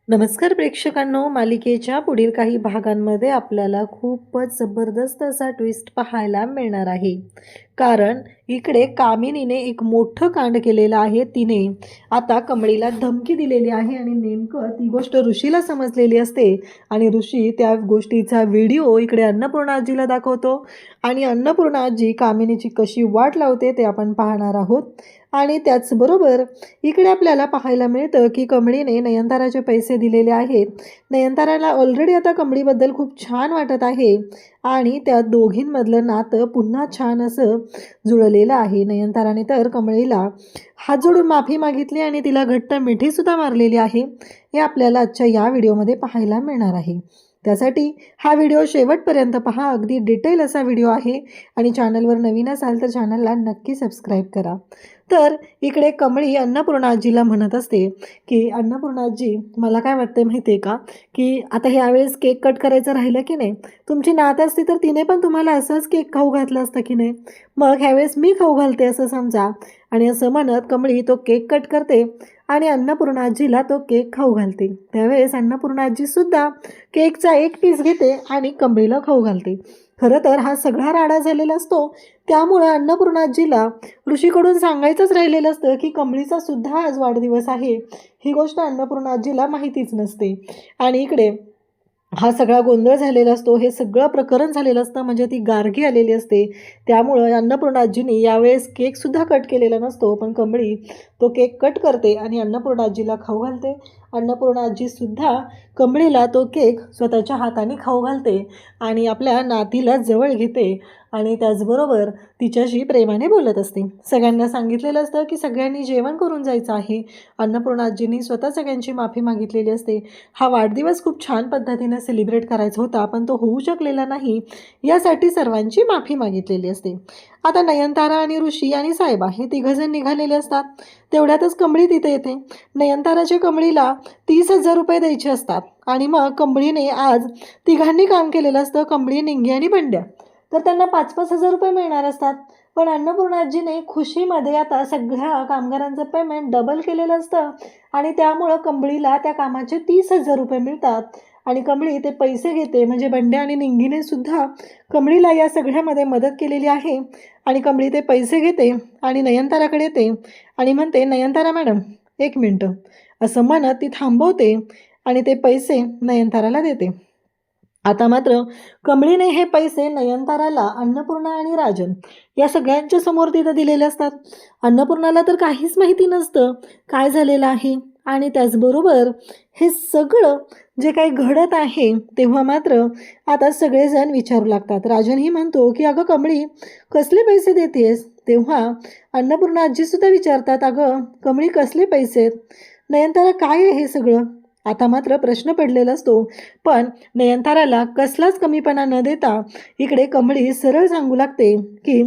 नमस्कार प्रेक्षकांनो, मालिकेच्या पुढील काही भागांमध्ये आपल्याला खूपच जबरदस्त असा ट्विस्ट पाहायला मिळणार आहे. कारण इकडे कामिनीने एक मोठं कांड केलेलं आहे. तिने आता कमळीला धमकी दिलेली आहे आणि नेमकं ती गोष्ट ऋषीला समजलेली असते आणि ऋषी त्या गोष्टीचा व्हिडिओ इकडे अन्नपूर्णा आजीला दाखवतो आणि अन्नपूर्णा आजी कामिनीची कशी वाट लावते ते आपण पाहणार आहोत. आणि त्याचबरोबर इकडे आपल्याला पाहायला मिळतं की कमळीने नयनताराचे पैसे दिलेले आहेत. नयनताराला ऑलरेडी आता कमळीबद्दल खूप छान वाटत आहे आणि त्या दोघींमधलं नातं पुन्हा छान असं जुळलेलं आहे. नयनताराने तर कमळीला हात जोडून माफी मागितली आणि तिला घट्ट मिठीसुद्धा मारलेली आहे. हे आपल्याला आजच्या या व्हिडिओमध्ये पाहायला मिळणार आहे. त्यासाठी हा व्हिडिओ शेवटपर्यंत पहा. अगदी डिटेल असा व्हिडिओ आहे आणि चॅनलवर नवीन असाल तर चॅनलला नक्की सबस्क्राईब करा. तर इकडे कमळी अन्नपूर्णा आजीला म्हणत असते की अन्नपूर्णा आजी, मला काय वाटते माहिती आहे का, की आता ह्यावेळेस केक कट करायचं राहिलं की नाही, तुमची नात असती तर तिने पण तुम्हाला असंच केक खाऊ घातलं असतं की नाही, मग ह्यावेळेस मी खाऊ घालते असं समजा. आणि असं म्हणत कमळी तो केक कट करते आणि अन्नपूर्णा आजीला तो केक खाऊ घालते. त्यावेळेस अन्नपूर्णा आजीसुद्धा केकचा एक पीस घेते आणि कमळीला खाऊ घालते. खरं तर हा सगळा राडा झालेला असतो. त्यामुळं अन्नपूर्णा आजीला ऋषीकडून सांगायचंच राहिलेलं असतं की कमळीचा सुद्धा आज वाढदिवस आहे. ही गोष्ट अन्नपूर्णा आजीला माहितीच नसते. आणि इकडे हा सगळा गोंधळ झालेला असतो. हे सगळं प्रकरण झालेलं असतं म्हणजे ती गार्गी आलेली असते. त्यामुळं अन्नपूर्णा आजीने यावेळेस केकसुद्धा कट केलेला नसतो, पण कमळी तो केक कट करते आणि अन्नपूर्णा आजीला खाऊ घालते. अन्नपूर्णा आजीसुद्धा कमळीला तो केक स्वतःच्या हाताने खाऊ घालते आणि आपल्या नातीला जवळ घेते आणि त्याचबरोबर तिच्याशी प्रेमाने बोलत असते. सगळ्यांना सांगितलेलं असतं की सगळ्यांनी जेवण करून जायचं आहे. अन्नपूर्णा आजींनी स्वतः सगळ्यांची माफी मागितलेली असते. हा वाढदिवस खूप छान पद्धतीने सेलिब्रेट करायचा होता, पण तो होऊ शकलेला नाही. यासाठी सर्वांची माफी मागितलेली असते. आता नयनतारा आणि ऋषी आणि साहेबा हे तिघंजण निघालेले असतात. तेवढ्यातच कमळी तिथे येते. नयनताराच्या कमळीला 30,000 रुपये द्यायचे असतात आणि मग कमळीने आज तिघांनी काम केलेलं असतं, कमळी, निंगी आणि बंड्या. तर त्यांना 5-5 हजार रुपये मिळणार असतात. पण अन्नपूर्णा आजीने खुशीमध्ये आता सगळ्या कामगारांचं पेमेंट डबल केलेलं असतं आणि त्यामुळं कमळीला त्या कामाचे 30,000 रुपये मिळतात आणि कमळी ते पैसे घेते. म्हणजे बंड्या आणि निंगीने सुद्धा कमळीला या सगळ्यामध्ये मदत केलेली आहे आणि कमळी ते पैसे घेते आणि नयनताराकडे येते आणि म्हणते, नयनतारा मॅडम 1 मिनटं, असं म्हणत ती थांबवते आणि ते पैसे नयनताराला देते. आता मात्र कमळीने हे पैसे नयनताराला, अन्नपूर्णा आणि राजन या सगळ्यांच्या समोर तिथं दिलेले असतात. अन्नपूर्णाला तर काहीच माहिती नसतं काय झालेलं आहे आणि त्याचबरोबर हे सगळं जे काही घडत आहे तेव्हा मात्र आता सगळेजण विचारू लागतात. राजनही म्हणतो की अगं कमळी, कसले पैसे देतेस? तेव्हा अन्नपूर्णा आजीसुद्धा विचारतात, अगं कमळी, कसले पैसे आहेत? नयनतारा, काय आहे हे सगळं? आता मात्र प्रश्न पडलेला असतो. पण नयनताराला कसलाच कमीपणा न देता इकडे कमळी सरळ सांगू लागते की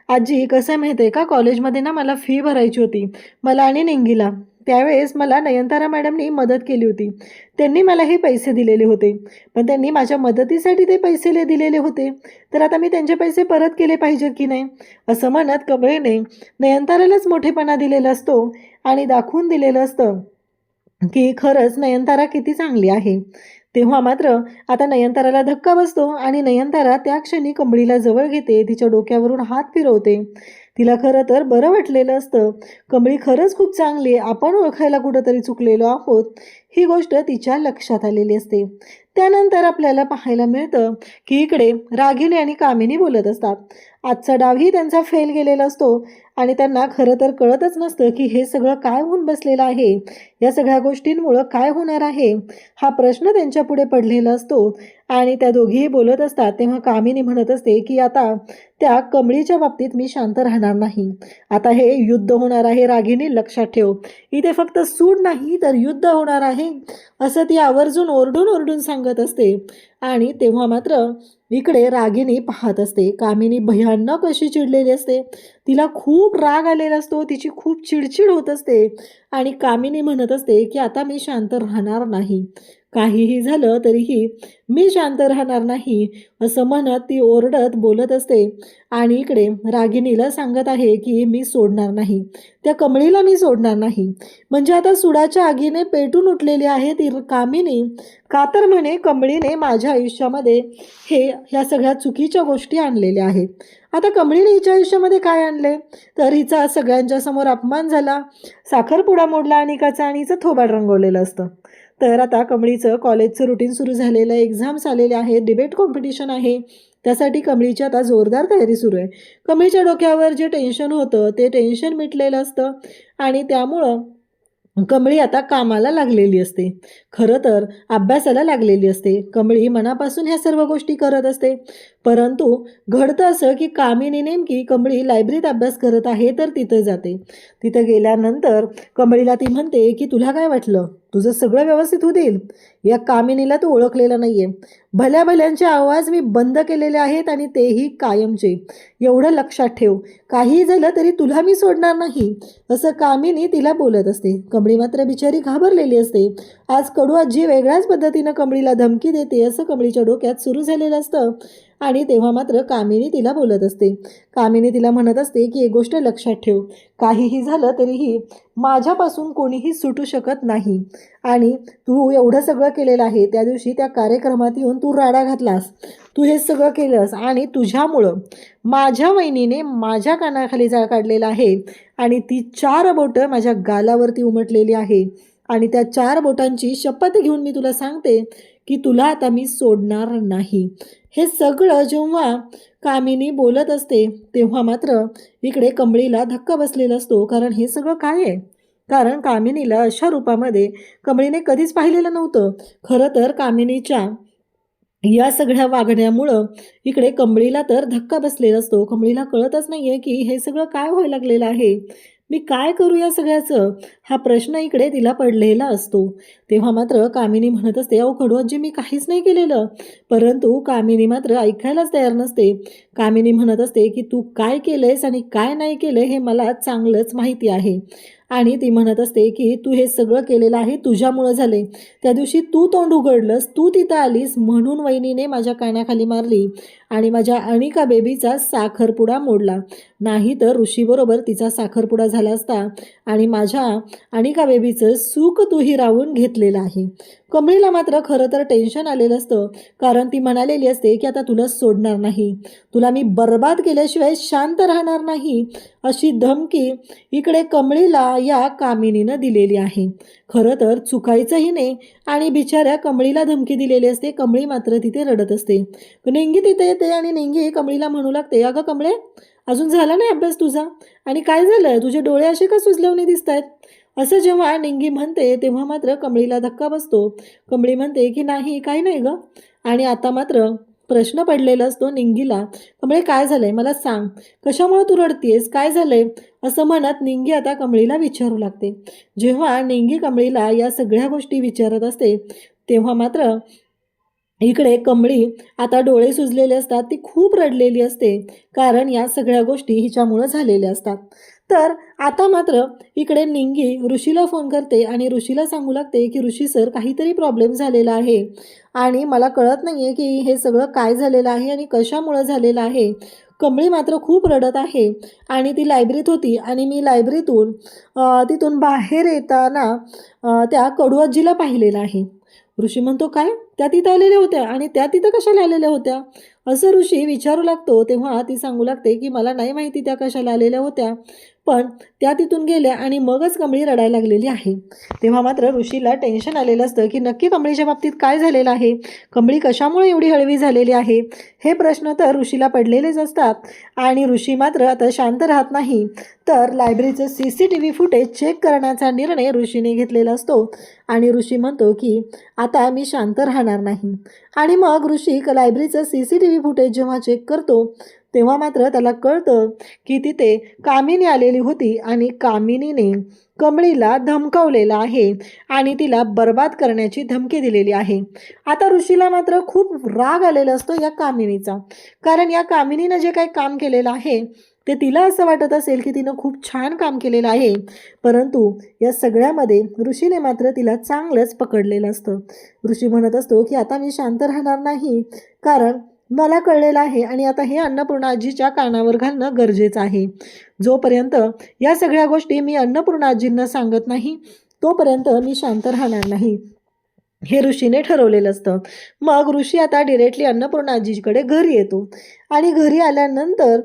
आजी, कसं आहे माहिती आहे का, कॉलेजमध्ये ना मला फी भरायची होती, मला आणि निंगीला. त्यावेळेस मला नयनतारा मॅडमनी मदत केली होती. त्यांनी मला हे पैसे दिलेले होते, पण त्यांनी माझ्या मदतीसाठी ते पैसे दिलेले होते, तर आता मी त्यांचे पैसे परत केले पाहिजेत की नाही, असं म्हणत कमळीने नयनतारालाच मोठेपणा दिलेला असतो आणि दाखवून दिलेलं असतं की खरंच नयनतारा किती चांगली आहे. तेव्हा मात्र आता नयनताराला धक्का बसतो आणि नयनतारा त्या क्षणी कमळीला जवळ घेते, तिच्या डोक्यावरून हात फिरवते. तिला खरं तर बरं वाटलेलं असतं. कमळी खरंच खूप चांगली आहे, आपण ओळखायला कुठंतरी चुकलेलो आहोत, ही गोष्ट तिच्या लक्षात आलेली असते. त्यानंतर आपल्याला पाहायला मिळतं की इकडे रागिनी आणि कामिनी बोलत असतात. आजचा डावही त्यांचा फेल गेलेला असतो आणि त्यांना खरं तर कळतच नसतं की हे सगळं काय होऊन बसलेलं आहे, या सगळ्या गोष्टींमुळं काय होणार आहे, हा प्रश्न त्यांच्या पुढे पडलेला असतो. आणि त्या दोघीही बोलत असतात तेव्हा कामिनी म्हणत असते की आता त्या कमळीच्या बाबतीत मी शांत राहणार नाही. आता हे युद्ध होणार आहे रागिनी, लक्षात ठेव. इथे फक्त सूड नाही तर युद्ध होणार आहे, असं ती आवर्जून ओरडून ओरडून सांगत असते. आणि तेव्हा मात्र इकडे रागिनी पाहत असते. कामिनी भयानक अशी चिडलेली असते. तिला खूप राग आलेला असतो. तिची खूप चिडचिड होत असते आणि कामिनी म्हणत असते की आता मी शांत राहणार नाही. काहीही झालं तरीही मी शांत राहणार नाही असं म्हणत ती ओरडत बोलत असते आणि इकडे रागिनीला सांगत आहे की मी सोडणार नाही, त्या कमळीला मी सोडणार नाही. म्हणजे आता सुडाच्या आगीने पेटून उठलेली आहे ती कामिनी. का तर म्हणे कमळीने माझ्या आयुष्यामध्ये ह्या सगळ्या चुकीच्या गोष्टी आणलेल्या आहेत. आता कमळीने हिच्या आयुष्यामध्ये काय आणले, तर हिचा सगळ्यांच्या समोर अपमान झाला, साखरपुडा मोडला अनिकाचा आणि हिचं थोबाड रंगवलेलं असतं. तर आता कमळीचं कॉलेजचं रुटीन सुरू झालेलं आहे, एक्झाम्स आलेले आहेत, डिबेट कॉम्पिटिशन आहे. त्यासाठी कमळीची आता जोरदार तयारी सुरू आहे. कमळीच्या डोक्यावर जे टेन्शन होतं ते टेन्शन मिटलेलं असतं आणि त्यामुळं कमळी आता कामाला लागलेली असते. खरं तर अभ्यासाला लागलेली असते. कमळी मनापासून ह्या सर्व गोष्टी करत असते. परंतु घडतं असं की कामिनी नेमकी कमळी लायब्ररीत अभ्यास करत आहे तर तिथं जाते. तिथं गेल्यानंतर कमळीला ती म्हणते की तुला काय वाटलं तुझं सगळं व्यवस्थित होऊ देईल? या कामिनीला तू ओळखलेलं नाहीये. भल्या भल्यांचे आवाज मी बंद केलेले आहेत आणि तेही कायमचे. एवढं लक्षात ठेव. काही झालं तरी तुला मी सोडणार नाही असं कामिनी तिला बोलत असते. कमळी मात्र बिचारी घाबरलेली असते. आज कडू आजी वेगळ्याच पद्धतीनं कमळीला धमकी देते असं कमळीच्या डोक्यात सुरू झालेलं असतं आणि तेव्हा मात्र कामिनी तिला बोलत असते. कामिनी तिला म्हणत असते की एक गोष्ट लक्षात ठेव, काहीही झालं तरीही माझ्यापासून कोणीही सुटू शकत नाही आणि तू एवढं सगळं केलेलं आहे. त्या दिवशी त्या कार्यक्रमात येऊन तू राडा घातलास, तू हे सगळं केलंस आणि तुझ्यामुळं माझ्या वहिनीने माझ्या कानाखाली जाळ काढलेला आहे आणि ती 4 बोटं माझ्या गालावरती उमटलेली आहे आणि त्या 4 बोटांची शपथ घेऊन मी तुला सांगते की तुला आता मी सोडणार नाही. हे सगळं जेव्हा कामिनी बोलत असते तेव्हा मात्र इकडे कमळीला धक्का बसलेला असतो. कारण हे सगळं काय आहे, कारण कामिनीला अशा रूपामध्ये कमळीने कधीच पाहिलेलं नव्हतं. खरं तर कामिनीच्या या सगळ्या वागण्यामुळं इकडे कमळीला तर धक्का बसलेला असतो. कमळीला कळतच नाही आहे की हे सगळं काय व्हायला लागलेलं आहे, मी काय करू या सगळ्याचं, हा प्रश्न इकडे तिला पडलेला असतो. तेव्हा मात्र कामिनी म्हणत असते अहो खडू आजी मी काहीच नाही केलेलं. परंतु कामिनी मात्र ऐकायलाच तयार नसते. कामिनी म्हणत असते की तू काय केलंयस आणि काय नाही केलं हे मला चांगलंच माहिती आहे आणि ती म्हणत असते की तू हे सगळं केलेलं आहे तुझ्यामुळं झाले. त्या दिवशी तू तोंड उघडलंस, तू तिथं आलीस म्हणून वहिनीने माझ्या कानाखाली मारली आणि माझ्या अनिका बेबीचा साखरपुडा मोडला. नाही तर ऋषीबरोबर तिचा साखरपुडा झाला असता आणि माझ्या अनिका बेबीचं सुख तूही राहून घेतलेलं आहे. कमळीला मात्र खरं तर टेन्शन आलेलं असतं. कारण ती म्हणालेली असते की आता तुला सोडणार नाही, तुला मी बर्बाद केल्याशिवाय शांत राहणार नाही अशी धमकी इकडे कमळीला या कामिनीनं दिलेली आहे. खरं तर चुकायचंही नाही आणि बिचाऱ्या कमळीला धमकी दिलेली असते. कमळी मात्र तिथे रडत असते. निंगी तिथे येते आणि निंगी कमळीला म्हणू लागते अगं कमळे अजून झाला नाही अभ्यास तुझा आणि काय झालं, तुझे डोळे असे का सुजलवणे दिसत आहेत? असं जेव्हा निंगी म्हणते तेव्हा मात्र कमळीला धक्का बसतो. कमळी म्हणते की नाही काही नाही गं. आणि आता मात्र प्रश्न पडलेला असतो निंगीला, कमळे काय झालंय मला सांग, कशामुळे तू रडतीयस, काय झालंय असं म्हणत निंगी आता कमळीला विचारू लागते. जेव्हा निंगी कमळीला या सगळ्या गोष्टी विचारत असते तेव्हा मात्र इकडे कमळी आता डोळे सुजलेले असतात. ती खूप रडलेली असते कारण या सगळ्या गोष्टी हिच्यामुळं झालेल्या असतात. तर आता मात्र इकडे निंगी ऋषीला फोन करते आणि ऋषीला सांगू लागते की ऋषी सर काहीतरी प्रॉब्लेम झालेला आहे आणि मला कळत नाही आहे की हे सगळं काय झालेलं आहे आणि कशामुळं झालेलं आहे. कमळी मात्र खूप रडत आहे आणि ती लायब्ररीत होती आणि मी लायब्ररीतून तिथून बाहेर येताना त्या कडू आजीला पाहिलेलं आहे. ऋषी म्हणतो काय, त्या तिथं आलेल्या होत्या आणि त्या तिथं कशाला आलेल्या होत्या असं ऋषी विचारू लागतो. तेव्हा ती सांगू लागते की मला नाही माहिती त्या कशाला आलेल्या होत्या, पण त्या तिथून गेल्या आणि मगच कमळी रडायला लागलेली आहे. तेव्हा मात्र ऋषीला टेन्शन आलेलं असतं की नक्की कमळीच्या बाबतीत काय झालेलं आहे, कमळी कशामुळे एवढी हळवी झालेली आहे, हे प्रश्न तर ऋषीला पडलेलेच असतात. आणि ऋषी मात्र आता शांत राहत नाही. तर लायब्ररीचं CCTV फुटेज चेक करण्याचा निर्णय ऋषीने घेतलेला असतो आणि ऋषी म्हणतो की आता मी शांत राहणार नाही. आणि मग ऋषी लायब्ररीचं CCTV फुटेज जेव्हा चेक करतो तेव्हा मात्र त्याला कळतं की तिथे कामिनी आलेली होती आणि कामिनीने कमळीला धमकावलेलं आहे आणि तिला बर्बाद करण्याची धमकी दिलेली आहे. आता ऋषीला मात्र खूप राग आलेला असतो या कामिनीचा, कारण या कामिनीनं जे काही काम केलेलं आहे ते तिला असं वाटत असेल की तिनं खूप छान काम केलेलं आहे, परंतु या सगळ्यामध्ये ऋषीने मात्र तिला चांगलंच पकडलेलं असतं. ऋषी म्हणत असतो की आता मी शांत राहणार नाही, कारण मला कळलेलं आहे आणि आता हे अन्नपूर्णा आजीच्या कानावर घालणं गरजेचं आहे. जोपर्यंत या सगळ्या गोष्टी मी अन्नपूर्णा आजींना सांगत नाही तोपर्यंत मी शांत राहणार नाही, हे ऋषीने ठरवलेलं असतं. मग ऋषी आता डिरेक्टली अन्नपूर्णा आजीकडे घरी येतो आणि घरी आल्यानंतर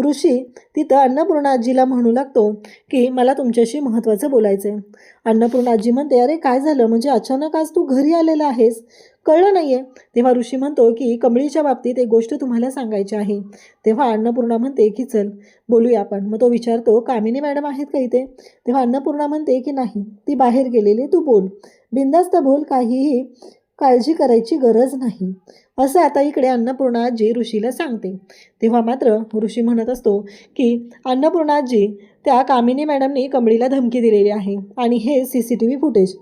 ऋषी तिथं अन्नपूर्णा आजीला म्हणू लागतो की मला तुमच्याशी महत्त्वाचं बोलायचं आहे. अन्नपूर्णा आजी म्हणते, अरे काय झालं, म्हणजे अचानक आज तू घरी आलेला आहेस, कळलं नाही आहे. तेव्हा ऋषी म्हणतो की कमळीच्या बाबतीत एक गोष्ट तुम्हाला सांगायची आहे. तेव्हा अन्नपूर्णा म्हणते की चल बोलूया आपण. मग तो विचारतो, कामिनी मॅडम आहेत का इथे? तेव्हा अन्नपूर्णा म्हणते की नाही, ती बाहेर गेलेली, तू बोल, बिनधास्त बोल, काहीही काळजी करायची गरज नाही, असं आता इकडे अन्नपूर्णा आजी ऋषीला सांगते. तेव्हा मात्र ऋषी म्हणत असतो की अन्नपूर्णा आजी, त्या कामिनी मॅडमनी कमळीला धमकी दिलेली आहे आणि हे CCTV फुटेज.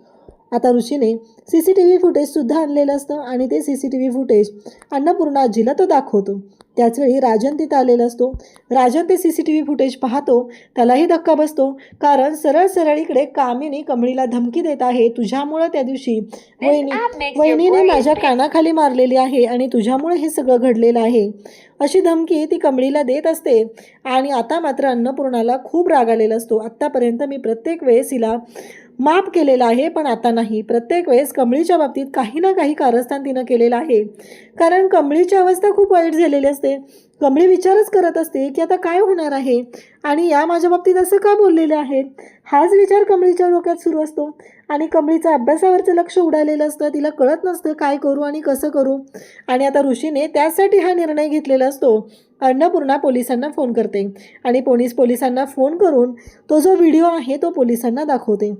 आता ऋषीने CCTV फुटेजसुद्धा आणलेलं असतं आणि ते CCTV फुटेज अन्नपूर्णा आजीला तो दाखवतो. त्याचवेळी राजन तिथं आलेला असतो. राजन ते CCTV फुटेज पाहतो, त्यालाही धक्का बसतो, कारण सरळ सरळ इकडे कामिनी कमळीला धमकी देत आहे, तुझ्यामुळं त्या दिवशी वहिनीने माझ्या कानाखाली मारलेली आहे आणि तुझ्यामुळे हे सगळं घडलेलं आहे, अशी धमकी ती कमळीला देत असते. आणि आता मात्र अन्नपूर्णाला खूप राग आलेला असतो. आत्तापर्यंत मी प्रत्येक वेळेस हिला माफ केलेलं आहे, पण आता नाही. प्रत्येक वेळेस कमळीच्या बाबतीत काही ना काही कारस्थान तिनं केलेलं आहे, कारण कमळीची अवस्था खूप वाईट झालेली असते. कमळी विचारच करत असते की आता काय होणार आहे आणि या माझ्या बाबतीत असं का बोललेले आहेत, हाच विचार कमळीच्या डोक्यात सुरू असतो आणि कमळीचं अभ्यासावरचं लक्ष उडालेलं असतं. तिला कळत नसतं काय करू आणि कसं करू. आणि आता ऋषीने त्यासाठी हा निर्णय घेतलेला असतो. अन्नपूर्णा पोलिसांना फोन करते आणि पोलिसांना फोन करून तो जो व्हिडिओ आहे तो पोलिसांना दाखवते.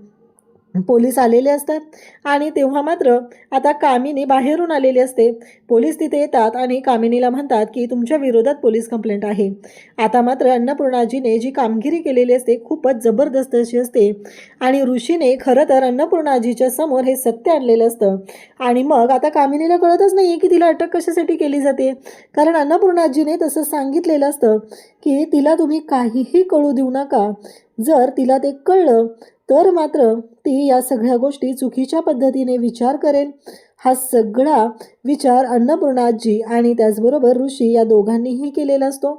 पोलीस आलेले असतात आणि तेव्हा मात्र आता कामिनी बाहेरून आलेली असते. पोलीस तिथे येतात आणि कामिनीला म्हणतात की तुमच्या विरोधात पोलीस कंप्लेंट आहे. आता मात्र अन्नपूर्णाजीने जी कामगिरी केलेली असते खूपच जबरदस्त अशी असते आणि ऋषीने खरं तर अन्नपूर्णाजीच्या समोर हे सत्य आणलेलं असतं. आणि मग आता कामिनीला कळतच नाही की तिला अटक कशासाठी केली जाते, कारण अन्नपूर्णाजीने तसं सांगितलेलं असतं की तिला तुम्ही काहीही कळू देऊ नका, जर तिला ते कळलं तर मात्र ती या सगळ्या गोष्टी चुकीच्या पद्धतीने विचार करेल. हा सगळा विचार अन्नपूर्णा आजी आणि त्याचबरोबर ऋषी या दोघांनीही केलेला असतो.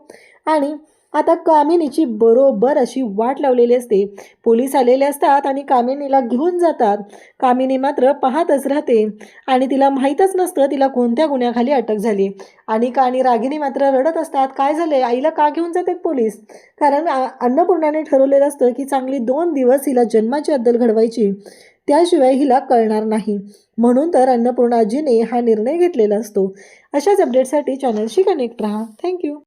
आणि आता कामिनीची बरोबर अशी वाट लावलेली असते. पोलीस आलेले असतात आणि कामिनीला घेऊन जातात. कामिनी मात्र पाहतच राहते आणि तिला माहीतच नसतं तिला कोणत्या गुन्ह्याखाली अटक झाली. आणि रागिनी मात्र रडत असतात, काय झाले, आईला का घेऊन जातात पोलीस, कारण अन्नपूर्णाने ठरवलेलं असतं की चांगली 2 दिवस हिला जन्माची अद्दल घडवायची, त्याशिवाय हिला कळणार नाही. म्हणून तर अन्नपूर्णाजीने हा निर्णय घेतलेला असतो. अशाच अपडेटसाठी चॅनलशी कनेक्ट राहा. थँक्यू.